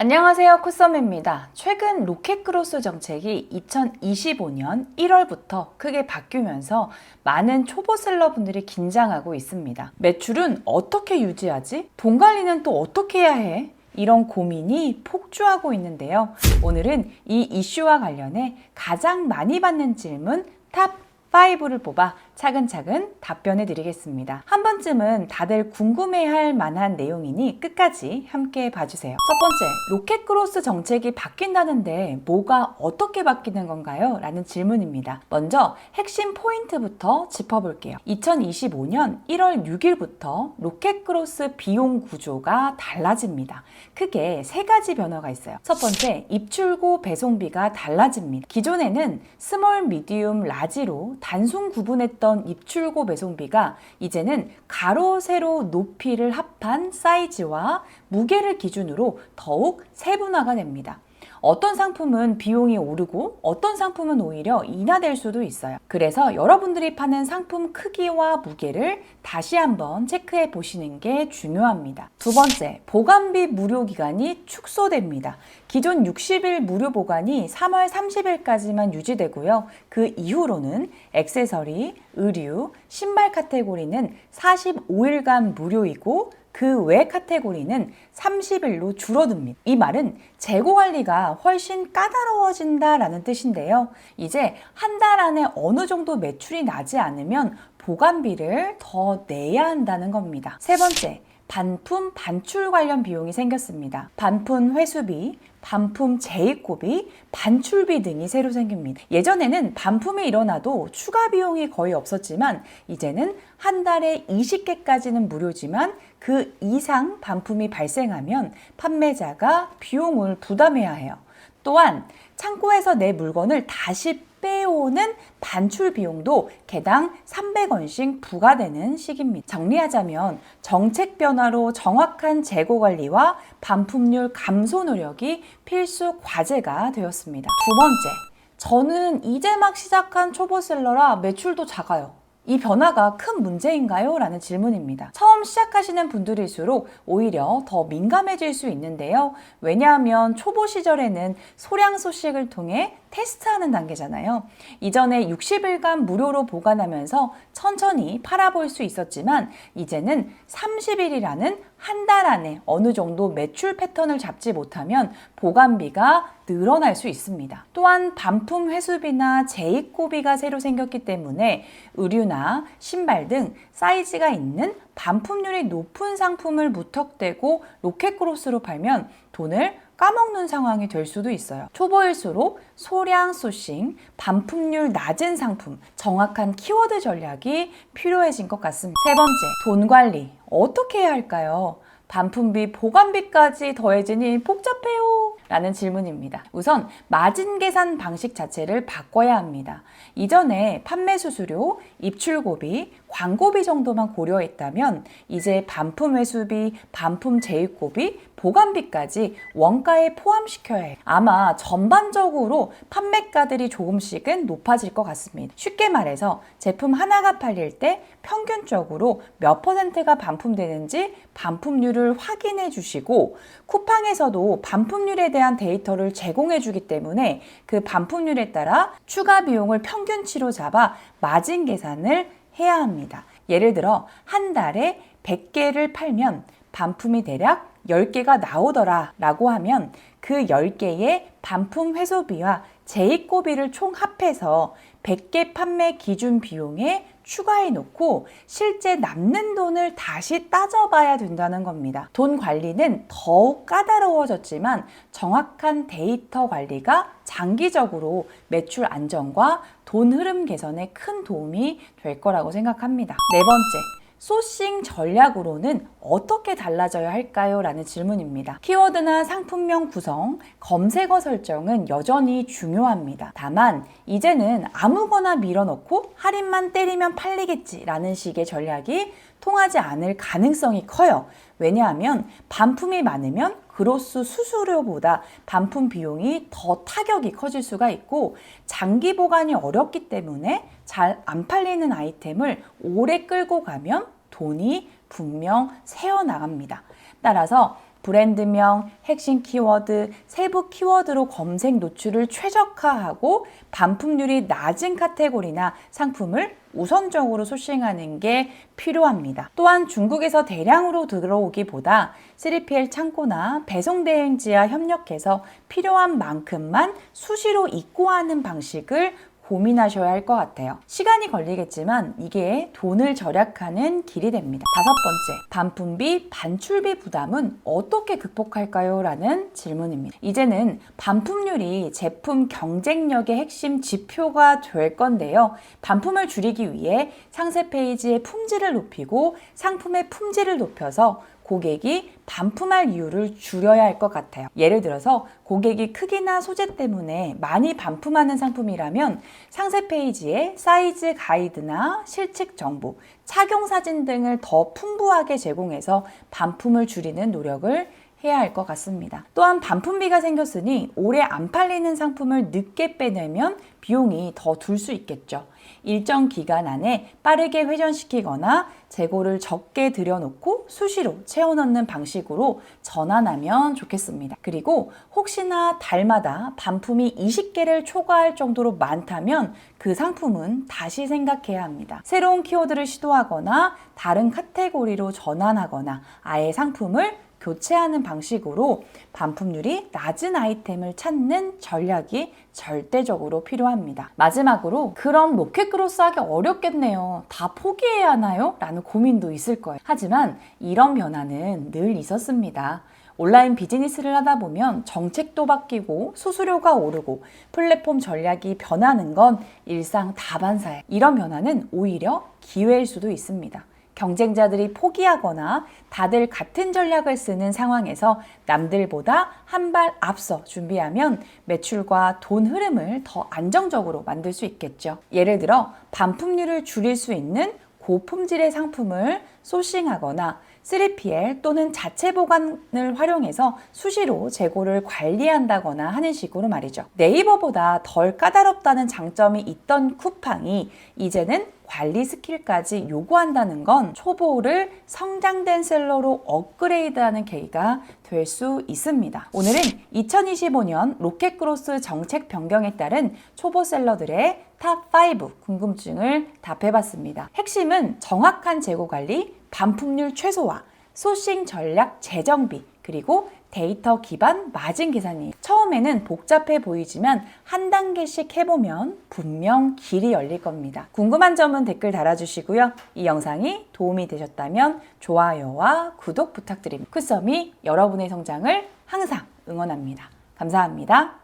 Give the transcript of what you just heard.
안녕하세요, 코썸입니다. 최근 로켓크로스 정책이 2025년 1월부터 크게 바뀌면서 많은 초보 셀러분들이 긴장하고 있습니다. 매출은 어떻게 유지하지? 돈 관리는 또 어떻게 해야 해? 이런 고민이 폭주하고 있는데요. 오늘은 이 이슈와 관련해 가장 많이 받는 질문 탑 5를 뽑아 차근차근 답변해 드리겠습니다. 한 번쯤은 다들 궁금해할 만한 내용이니 끝까지 함께 봐주세요. 첫 번째, 로켓크로스 정책이 바뀐다는데 뭐가 어떻게 바뀌는 건가요? 라는 질문입니다. 먼저 핵심 포인트부터 짚어볼게요. 2025년 1월 6일부터 로켓크로스 비용 구조가 달라집니다. 크게 세 가지 변화가 있어요. 첫 번째, 입출고 배송비가 달라집니다. 기존에는 스몰, 미디움, 라지로 단순 구분했던 입출고 배송비가 이제는 가로, 세로, 높이를 합한 사이즈와 무게를 기준으로 더욱 세분화가 됩니다. 어떤 상품은 비용이 오르고 어떤 상품은 오히려 인하될 수도 있어요. 그래서 여러분들이 파는 상품 크기와 무게를 다시 한번 체크해 보시는 게 중요합니다. 두 번째, 보관비 무료 기간이 축소됩니다. 기존 60일 무료 보관이 3월 30일까지만 유지되고요. 그 이후로는 액세서리, 의류, 신발 카테고리는 45일간 무료이고 그 외 카테고리는 30일로 줄어듭니다. 이 말은 재고 관리가 훨씬 까다로워진다라는 뜻인데요. 이제 한 달 안에 어느 정도 매출이 나지 않으면 보관비를 더 내야 한다는 겁니다. 세 번째, 반품 반출 관련 비용이 생겼습니다. 반품 회수비, 반품 재입고비, 반출비 등이 새로 생깁니다. 예전에는 반품이 일어나도 추가 비용이 거의 없었지만 이제는 한 달에 20개까지는 무료지만 그 이상 반품이 발생하면 판매자가 비용을 부담해야 해요. 또한 창고에서 내 물건을 다시 빼오는 반출 비용도 개당 300원씩 부과되는 시기입니다. 정리하자면 정책 변화로 정확한 재고 관리와 반품률 감소 노력이 필수 과제가 되었습니다. 두 번째, 저는 이제 막 시작한 초보셀러라 매출도 작아요. 이 변화가 큰 문제인가요? 라는 질문입니다. 처음 시작하시는 분들일수록 오히려 더 민감해질 수 있는데요. 왜냐하면 초보 시절에는 소량 소식을 통해 테스트하는 단계잖아요. 이전에 60일간 무료로 보관하면서 천천히 팔아볼 수 있었지만 이제는 30일이라는 한 달 안에 어느 정도 매출 패턴을 잡지 못하면 보관비가 늘어날 수 있습니다. 또한 반품 회수비나 재입고비가 새로 생겼기 때문에 의류나 신발 등 사이즈가 있는 반품률이 높은 상품을 무턱대고 로켓크로스로 팔면 돈을 까먹는 상황이 될 수도 있어요. 초보일수록 소량 소싱, 반품률 낮은 상품, 정확한 키워드 전략이 필요해진 것 같습니다. 세 번째, 돈 관리 어떻게 해야 할까요? 반품비, 보관비까지 더해지니 복잡해요 라는 질문입니다. 우선 마진 계산 방식 자체를 바꿔야 합니다. 이전에 판매 수수료, 입출고비, 광고비 정도만 고려했다면 이제 반품 회수비, 반품 재입고비, 보관비까지 원가에 포함시켜야 해요. 아마 전반적으로 판매가들이 조금씩은 높아질 것 같습니다. 쉽게 말해서 제품 하나가 팔릴 때 평균적으로 몇 %가 반품되는지 반품률을 확인해 주시고 쿠팡에서도 반품률에 대한 데이터를 제공해 주기 때문에 그 반품률에 따라 추가 비용을 평균치로 잡아 마진 계산을 해야 합니다. 예를 들어 한 달에 100개를 팔면 반품이 대략 10개가 나오더라 라고 하면 그 10개의 반품 회수비와 재입고비를 총 합해서 100개 판매 기준 비용에 추가해 놓고 실제 남는 돈을 다시 따져봐야 된다는 겁니다. 돈 관리는 더욱 까다로워졌지만 정확한 데이터 관리가 장기적으로 매출 안정과 돈 흐름 개선에 큰 도움이 될 거라고 생각합니다. 네 번째, 소싱 전략으로는 어떻게 달라져야 할까요? 라는 질문입니다. 키워드나 상품명 구성, 검색어 설정은 여전히 중요합니다. 다만 이제는 아무거나 밀어넣고 할인만 때리면 팔리겠지 라는 식의 전략이 통하지 않을 가능성이 커요. 왜냐하면 반품이 많으면 그로스 수수료보다 반품 비용이 더 타격이 커질 수가 있고 장기 보관이 어렵기 때문에 잘 안 팔리는 아이템을 오래 끌고 가면 돈이 분명 새어나갑니다. 따라서 브랜드명, 핵심 키워드, 세부 키워드로 검색 노출을 최적화하고 반품률이 낮은 카테고리나 상품을 우선적으로 소싱하는 게 필요합니다. 또한 중국에서 대량으로 들어오기보다 3PL 창고나 배송 대행지와 협력해서 필요한 만큼만 수시로 입고하는 방식을 고민하셔야 할 것 같아요. 시간이 걸리겠지만 이게 돈을 절약하는 길이 됩니다. 5번째, 반품비, 반출비 부담은 어떻게 극복할까요? 라는 질문입니다. 이제는 반품률이 제품 경쟁력의 핵심 지표가 될 건데요. 반품을 줄이기 위해 상세 페이지의 품질을 높이고 상품의 품질을 높여서 고객이 반품할 이유를 줄여야 할 것 같아요. 예를 들어서 고객이 크기나 소재 때문에 많이 반품하는 상품이라면 상세 페이지에 사이즈 가이드나 실측 정보, 착용 사진 등을 더 풍부하게 제공해서 반품을 줄이는 노력을 해야 할 것 같습니다. 또한 반품비가 생겼으니 오래 안 팔리는 상품을 늦게 빼내면 비용이 더 들 수 있겠죠. 일정 기간 안에 빠르게 회전시키거나 재고를 적게 들여놓고 수시로 채워넣는 방식으로 전환하면 좋겠습니다. 그리고 혹시나 달마다 반품이 20개를 초과할 정도로 많다면 그 상품은 다시 생각해야 합니다. 새로운 키워드를 시도하거나 다른 카테고리로 전환하거나 아예 상품을 교체하는 방식으로 반품률이 낮은 아이템을 찾는 전략이 절대적으로 필요합니다. 마지막으로 그럼 로켓그로스 하기 어렵겠네요. 다 포기해야 하나요? 라는 고민도 있을 거예요. 하지만 이런 변화는 늘 있었습니다. 온라인 비즈니스를 하다 보면 정책도 바뀌고 수수료가 오르고 플랫폼 전략이 변하는 건 일상 다반사예요. 이런 변화는 오히려 기회일 수도 있습니다. 경쟁자들이 포기하거나 다들 같은 전략을 쓰는 상황에서 남들보다 한 발 앞서 준비하면 매출과 돈 흐름을 더 안정적으로 만들 수 있겠죠. 예를 들어 반품률을 줄일 수 있는 고품질의 상품을 소싱하거나 3PL 또는 자체 보관을 활용해서 수시로 재고를 관리한다거나 하는 식으로 말이죠. 네이버보다 덜 까다롭다는 장점이 있던 쿠팡이 이제는 관리 스킬까지 요구한다는 건 초보를 성장된 셀러로 업그레이드하는 계기가 될 수 있습니다. 오늘은 2025년 로켓그로스 정책 변경에 따른 초보 셀러들의 탑5 궁금증을 답해봤습니다. 핵심은 정확한 재고 관리, 반품률 최소화, 소싱 전략 재정비, 그리고 데이터 기반 마진 계산이에요. 처음에는 복잡해 보이지만 한 단계씩 해보면 분명 길이 열릴 겁니다. 궁금한 점은 댓글 달아주시고요. 이 영상이 도움이 되셨다면 좋아요와 구독 부탁드립니다. 쿠썸이 여러분의 성장을 항상 응원합니다. 감사합니다.